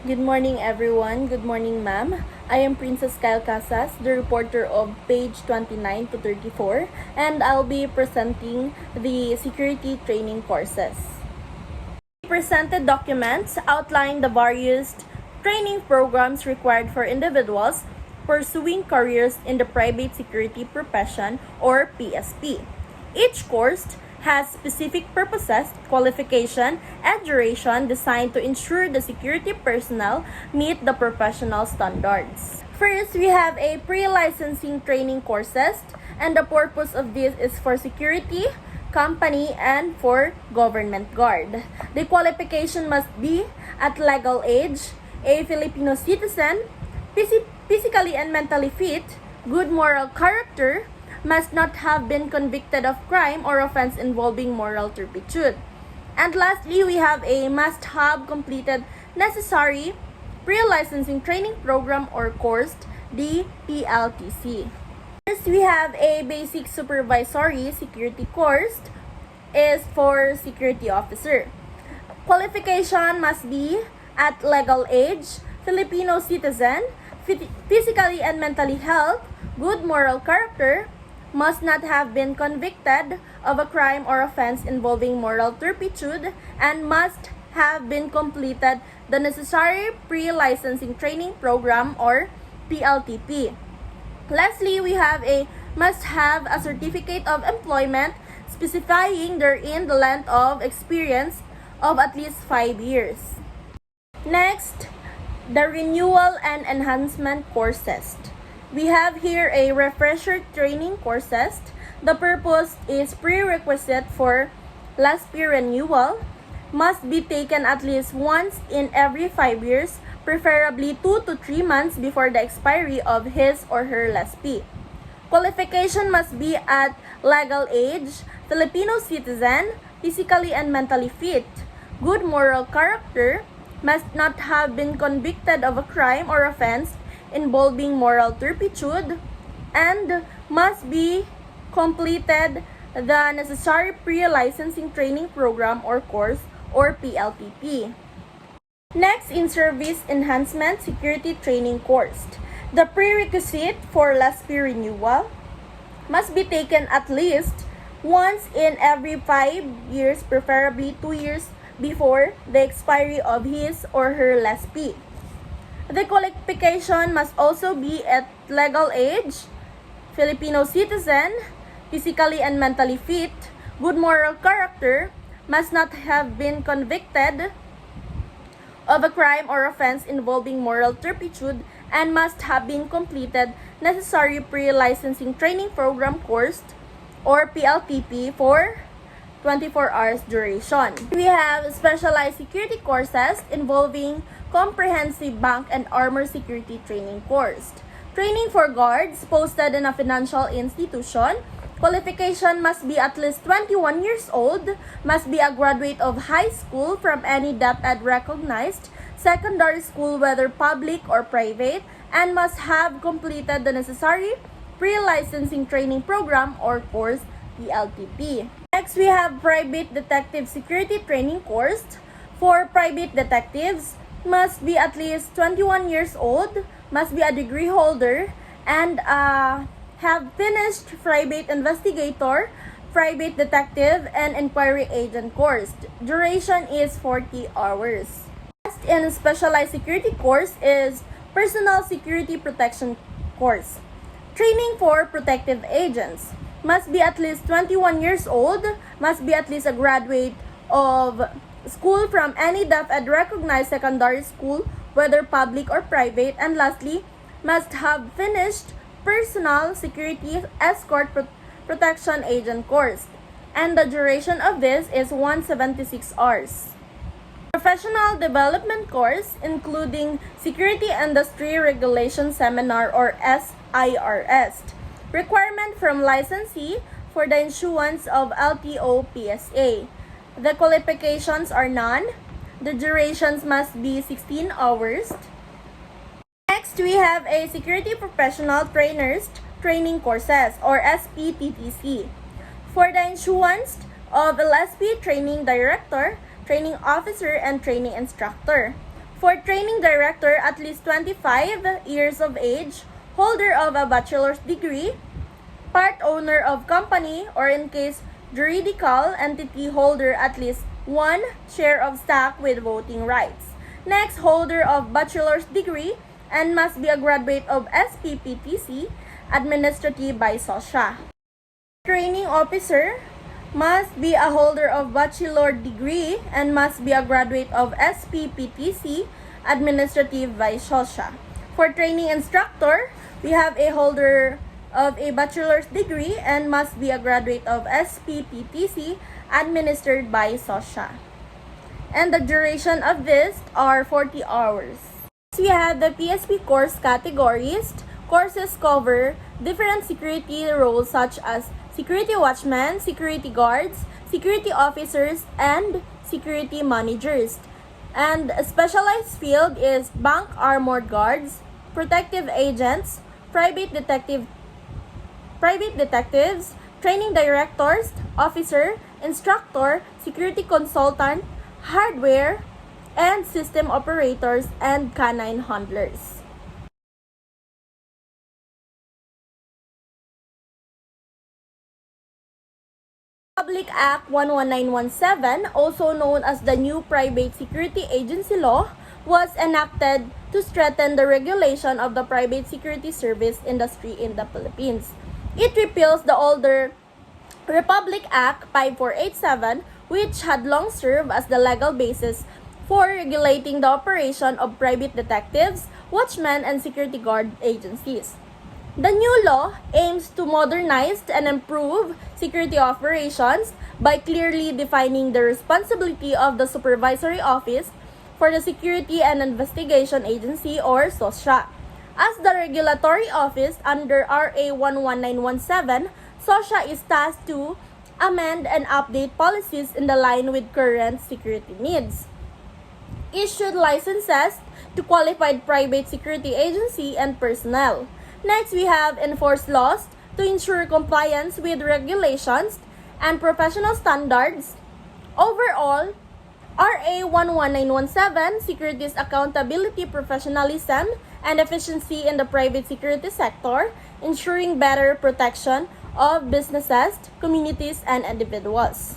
Good morning, everyone. Good morning, ma'am. I am Princess Kyle Casas, the reporter of page 29 to 34, and I'll be presenting the security training courses. The presented documents outline the various training programs required for individuals pursuing careers in the private security profession or PSP. Each course has specific purposes, qualification, and duration designed to ensure the security personnel meet the professional standards. First, we have a pre-licensing training courses, and the purpose of this is for security, company, and for government guard. The qualification must be at legal age, a Filipino citizen, physically and mentally fit, good moral character, must not have been convicted of crime or offense involving moral turpitude. And lastly, we have a must have completed necessary pre-licensing training program or course, the PLTC. First, we have a basic supervisory security course is for security officer. Qualification must be at legal age, Filipino citizen, physically and mentally healthy, good moral character, must not have been convicted of a crime or offense involving moral turpitude, and must have been completed the necessary pre-licensing training program or PLTP. Lastly, we have a must have a certificate of employment specifying therein the length of experience of at least 5 years. Next, the renewal and enhancement courses. We have here a refresher training courses. The purpose is prerequisite for last year renewal, must be taken at least once in every 5 years, preferably 2 to 3 months before the expiry of his or her last P. Qualification must be at legal age, Filipino citizen, physically and mentally fit, good moral character, must not have been convicted of a crime or offense involving moral turpitude, and must be completed the necessary pre-licensing training program or course or PLTP. Next, in service enhancement security training course. The prerequisite for last year renewal must be taken at least once in every 5 years, preferably 2 years before the expiry of his or her last P. The qualification must also be at legal age, Filipino citizen, physically and mentally fit, good moral character, must not have been convicted of a crime or offense involving moral turpitude, and must have been completed necessary pre-licensing training program course or PLTP for 24 hours duration. We have specialized security courses involving comprehensive bank and armor security training course. Training for guards posted in a financial institution. Qualification must be at least 21 years old, must be a graduate of high school from any DepEd recognized secondary school, whether public or private, and must have completed the necessary pre-licensing training program or course, PLTP. Next, we have private detective security training course. For private detectives, must be at least 21 years old, must be a degree holder, and have finished private investigator, private detective, and inquiry agent course. Duration is 40 hours. Next, in specialized security course is personal security protection course. Training for protective agents. Must be at least 21 years old, must be at least a graduate of school from any DepEd recognized secondary school, whether public or private, and lastly, must have finished personal security escort protection agent course. And the duration of this is 176 hours. Professional development course, including Security Industry Regulation Seminar or SIRS. Requirement from licensee for the issuance of LTO PSA. The qualifications are none. The durations must be 16 hours. Next, we have a Security Professional Trainers Training Courses or SPTTC. For the issuance of LSP Training Director, Training Officer, and Training Instructor. For training director, at least 25 years of age, holder of a bachelor's degree, part owner of company, or in case juridical entity, holder at least one share of stock with voting rights. Next, holder of bachelor's degree and must be a graduate of SPPTC, administrative by SOSHA. Training officer must be a holder of bachelor degree and must be a graduate of SPPTC, administrative by SOSHA. For training instructor, we have a holder of a bachelor's degree and must be a graduate of SPPTC, administered by SOSHA. And the duration of this are 40 hours. We have the PSP course categories. Courses cover different security roles such as security watchmen, security guards, security officers, and security managers. And a specialized field is bank armored guards, protective agents, private detectives, training directors, officer, instructor, security consultant, hardware, and system operators, and canine handlers. Public Act 11917, also known as the new Private Security Agency Law, was enacted to strengthen the regulation of the private security service industry in the Philippines. It repeals the older Republic Act 5487, which had long served as the legal basis for regulating the operation of private detectives, watchmen, and security guard agencies. The new law aims to modernize and improve security operations by clearly defining the responsibility of the Supervisory Office for the Security and Investigation Agency, or SOSHA. As the regulatory office under RA 11917, SOSHA is tasked to amend and update policies in the line with current security needs, issued licenses to qualified private security agency and personnel. Next, we have enforced laws to ensure compliance with regulations and professional standards. Overall, RA 11917 securities accountability, professionalism, and efficiency in the private security sector, ensuring better protection of businesses, communities, and individuals.